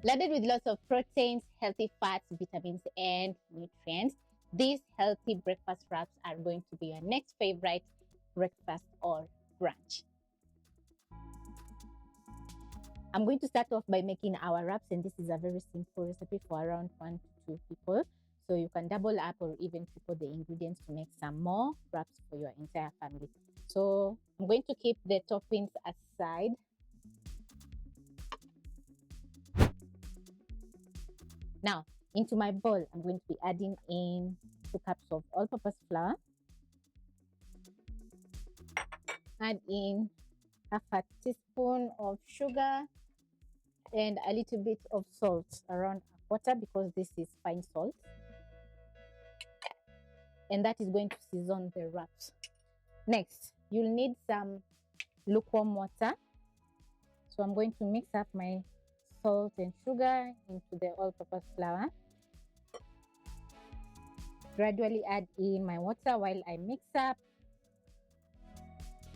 Loaded with lots of proteins, healthy fats, vitamins, and nutrients, these healthy breakfast wraps are going to be your next favorite breakfast or brunch. I'm going to start off by making our wraps, and this is a very simple recipe for around 1 to 2 people. So you can double up or even triple the ingredients to make some more wraps for your entire family. So I'm going to keep the toppings aside. Now, into my bowl, I'm going to be adding in 2 cups of all-purpose flour. Add in half a teaspoon of sugar and a little bit of salt, around a quarter, because this is fine salt. And that is going to season the wraps. Next, you'll need some lukewarm water. So I'm going to mix up my salt and sugar into the all-purpose flour. Gradually add in my water while I mix up.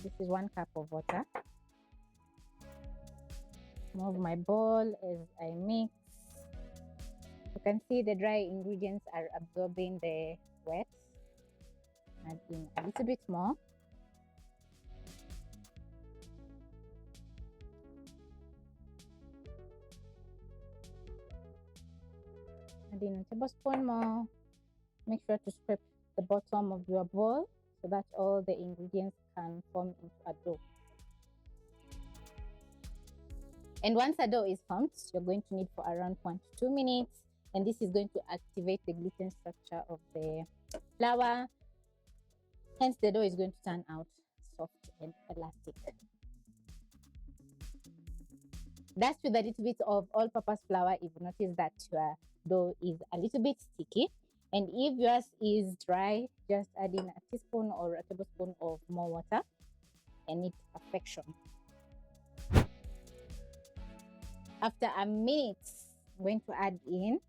This is 1 cup of water. Move my bowl as I mix. You can see the dry ingredients are absorbing the wet. Add in a little bit more. Add in a tablespoon more. Make sure to scrape the bottom of your bowl so that all the ingredients can form into a dough. And once a dough is formed, you're going to need for around 1 to 2 minutes. And this is going to activate the gluten structure of the flour. Hence, the dough is going to turn out soft and elastic. Dust with a little bit of all-purpose flour if you notice that your dough is a little bit sticky. And if yours is dry, just add in a teaspoon or a tablespoon of more water and it's perfection. After a minute, I'm going to add in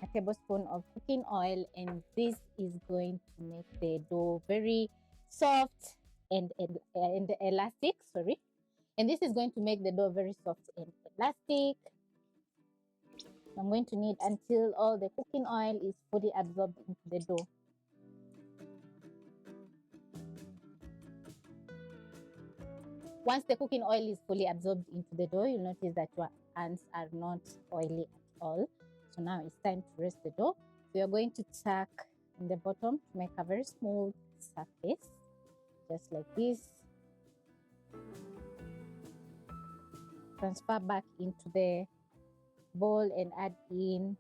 a tablespoon of cooking oil, and this is going to make the dough very soft and elastic. And this is going to make the dough very soft and elastic. I'm going to knead until all the cooking oil is fully absorbed into the dough. Once the cooking oil is fully absorbed into the dough, you'll notice that your hands are not oily at all. So now it's time to rest the dough. So you're going to tuck in the bottom to make a very smooth surface, just like this. Transfer back into the bowl and add in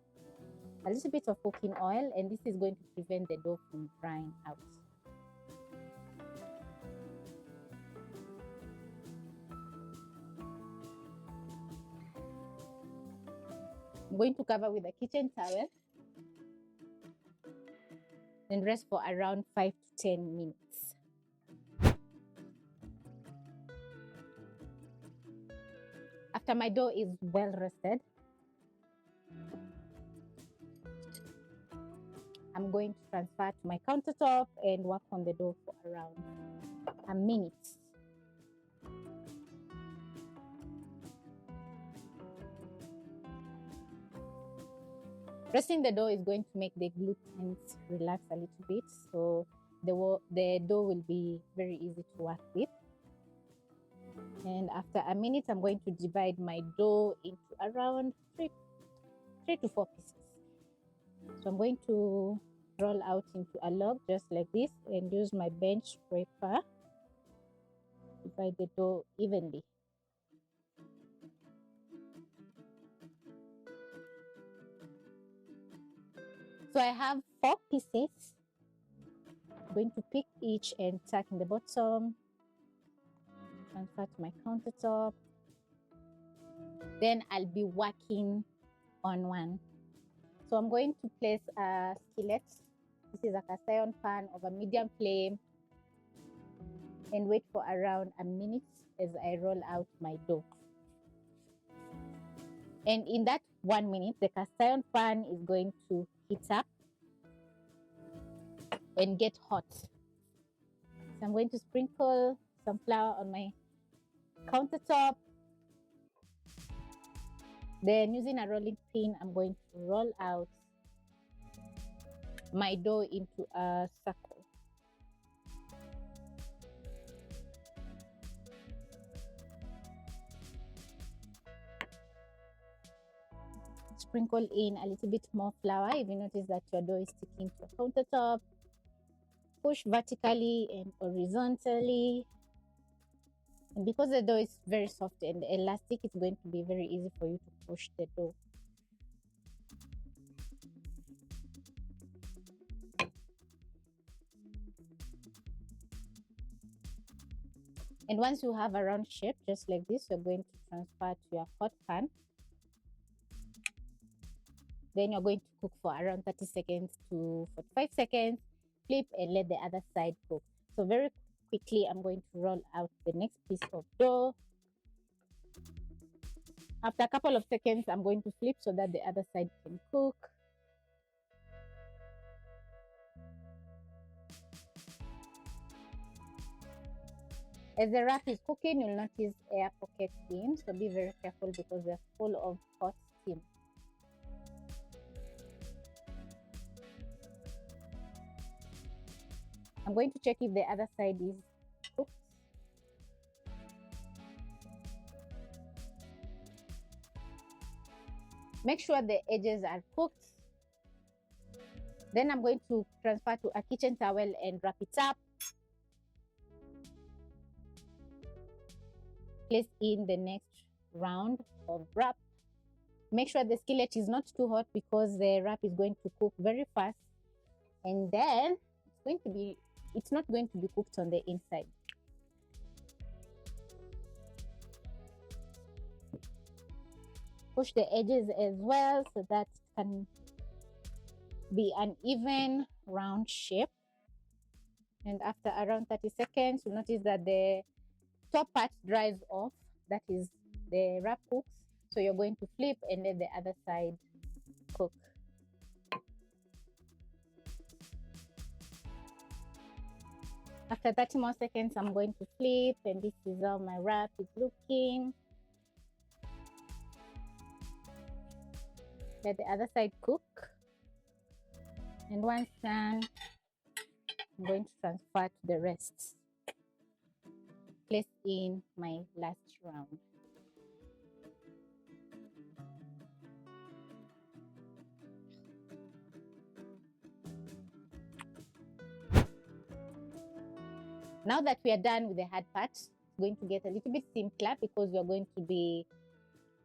a little bit of cooking oil, and this is going to prevent the dough from drying out. I'm going to cover with a kitchen towel and rest for around 5 to 10 minutes. After my dough is well rested, I'm going to transfer to my countertop and work on the dough for around a minute. Resting the dough is going to make the gluten relax a little bit, so the dough will be very easy to work with. And after a minute, I'm going to divide my dough into around 3 to 4 pieces. So I'm going to roll out into a log just like this and use my bench scraper to divide the dough evenly. So I have 4 pieces. I'm going to pick each and tuck in the bottom, transfer to my countertop. Then I'll be working on one. So I'm going to place a skillet. This is a cast iron pan of a medium flame and wait for around a minute as I roll out my dough. And in that 1 minute, the cast iron pan is going to heat up and get hot. So I'm going to sprinkle some flour on my countertop. Then using a rolling pin, I'm going to roll out my dough into a circle. Sprinkle in a little bit more flour. If you notice that your dough is sticking to the countertop, push vertically and horizontally. And because the dough is very soft and elastic, it's going to be very easy for you to push the dough. And once you have a round shape, just like this, you're going to transfer to your hot pan. Then you're going to cook for around 30 seconds to 45 seconds. Flip and let the other side cook. So very quickly, I'm going to roll out the next piece of dough. After a couple of seconds, I'm going to flip so that the other side can cook. As the wrap is cooking, you'll notice air pockets in, so be very careful because they're full of hot steam. I'm going to check if the other side is cooked. Make sure the edges are cooked. Then I'm going to transfer to a kitchen towel and wrap it up. Place in the next round of wrap. Make sure the skillet is not too hot because the wrap is going to cook very fast, and then it's not going to be cooked on the inside. Push the edges as well so that it can be an even round shape. And after around 30 seconds, you'll notice that the top part dries off. That is, the wrap cooks. So you're going to flip and let the other side cook. After 30 more seconds, I'm going to flip, and this is how my wrap is looking. Let the other side cook. And once done, I'm going to transfer to the rest. Place in my last round. Now that we are done with the hard part, it's going to get a little bit simpler because we are going to be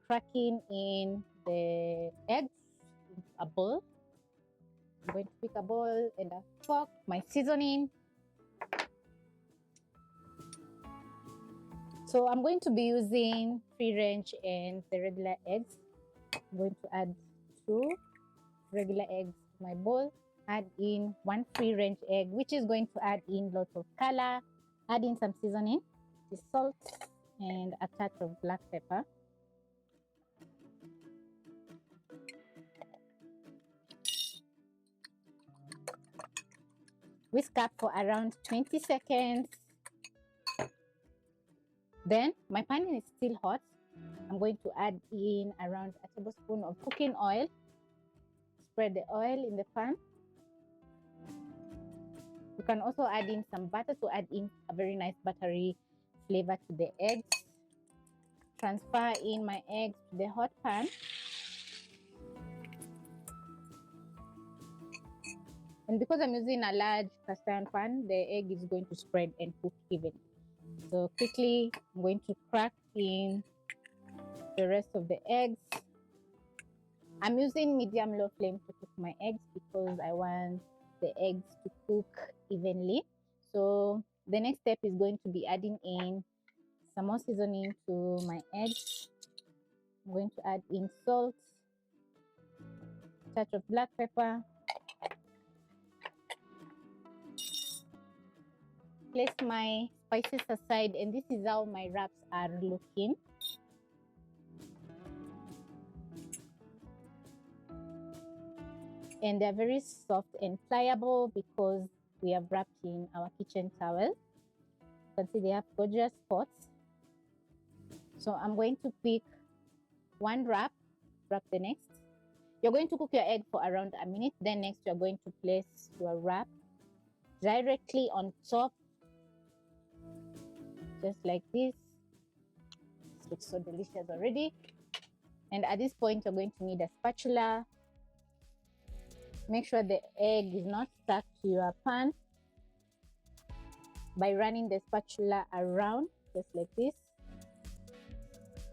cracking in the eggs in a bowl. I'm going to pick a bowl and a fork, my seasoning. So I'm going to be using free range and the regular eggs. I'm going to add 2 regular eggs to my bowl. Add in 1 free range egg, which is going to add in lots of color. Add in some seasoning, the salt, and a touch of black pepper. Whisk up for around 20 seconds. Then my pan is still hot. I'm going to add in around a tablespoon of cooking oil. Spread the oil in the pan. You can also add in some butter to add in a very nice buttery flavor to the eggs. Transfer in my eggs to the hot pan. And because I'm using a large cast iron pan, the egg is going to spread and cook evenly. So quickly, I'm going to crack in the rest of the eggs. I'm using medium-low flame to cook my eggs because I want the eggs to cook evenly. So the next step is going to be adding in some more seasoning to my eggs. I'm going to add in salt, a touch of black pepper. Place my spices aside, and this is how my wraps are looking. And they're very soft and pliable because we have wrapped in our kitchen towel. You can see they have gorgeous spots. So I'm going to pick 1 wrap wrap the next. You're going to cook your egg for around a minute. Then next you're going to place your wrap directly on top, just like this. This looks so delicious already. And at this point, you're going to need a spatula. Make sure the egg is not stuck to your pan by running the spatula around, just like this.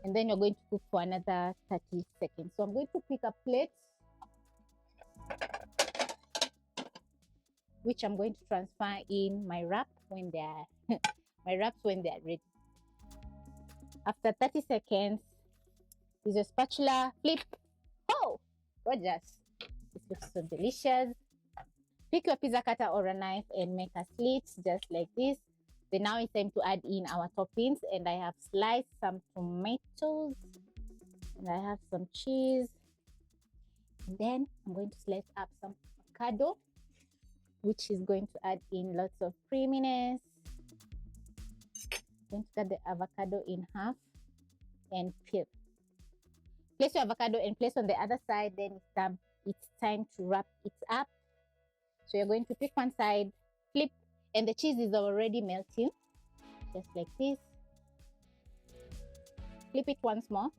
And then you're going to cook for another 30 seconds. So I'm going to pick a plate, which I'm going to transfer in my wrap when they are my wraps when they are ready. After 30 seconds, use your spatula, flip. Oh, gorgeous! This looks so delicious. Pick your pizza cutter or a knife and make a slit just like this. Then now it's time to add in our toppings, and I have sliced some tomatoes and I have some cheese. And then I'm going to slice up some avocado, which is going to add in lots of creaminess. I'm going to cut the avocado in half and peel. Place your avocado and place on the other side. Then it's time to wrap it up. So you're going to pick one side, flip, and the cheese is already melting, just like this. Flip it once more.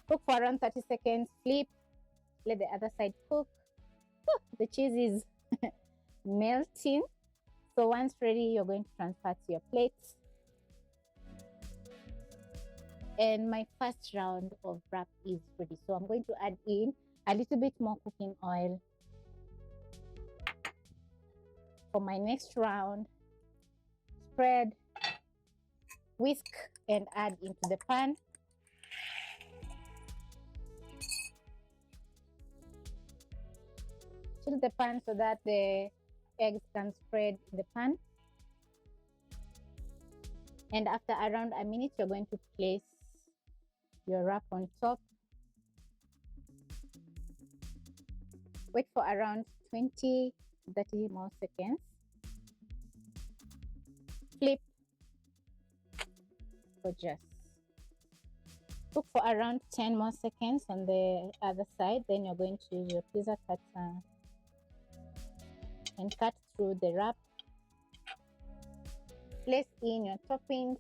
Cook for around 30 seconds, flip, let the other side cook. Oh, the cheese is melting. So once ready, you're going to transfer to your plate. And my first round of wrap is ready. So I'm going to add in a little bit more cooking oil. For my next round, spread, whisk, and add into the pan. Tilt the pan so that the eggs can spread in the pan. And after around a minute, you're going to place your wrap on top. Wait for around 20 to 30 more seconds. Flip. Gorgeous. Cook for around 10 more seconds on the other side. Then you're going to use your pizza cutter and cut through the wrap. Place in your toppings.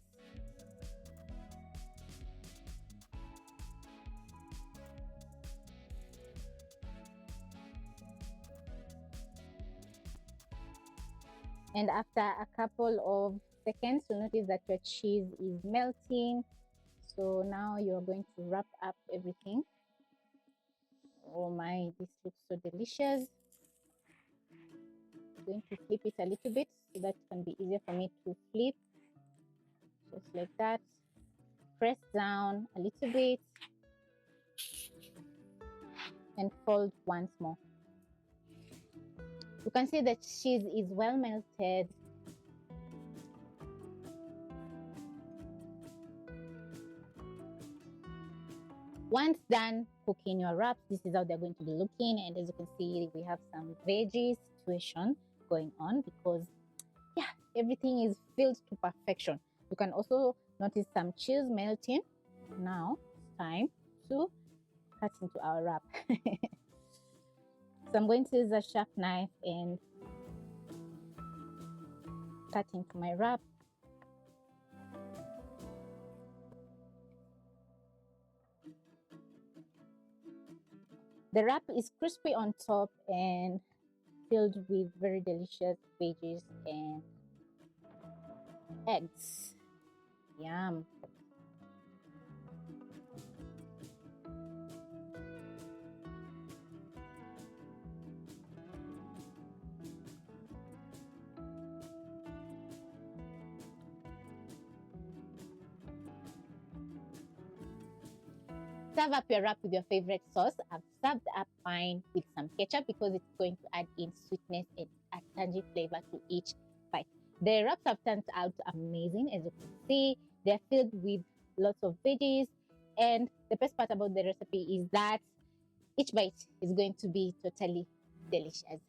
And after a couple of seconds, you'll notice that your cheese is melting. So now you're going to wrap up everything. Oh my, this looks so delicious. I'm going to flip it a little bit so that it can be easier for me to flip. Just like that. Press down a little bit and fold once more. You can see the cheese is well melted. Once done cooking your wraps, this is how they're going to be looking. And as you can see, we have some veggie situation going on because, yeah, everything is filled to perfection. You can also notice some cheese melting. Now it's time to cut into our wrap. So I'm going to use a sharp knife and cut into my wrap. The wrap is crispy on top and filled with very delicious veggies and eggs. Yum. Serve up your wrap with your favorite sauce. I've served up mine with some ketchup because it's going to add in sweetness and a tangy flavor to each bite. The wraps have turned out amazing. As you can see, they're filled with lots of veggies, and the best part about the recipe is that each bite is going to be totally delicious.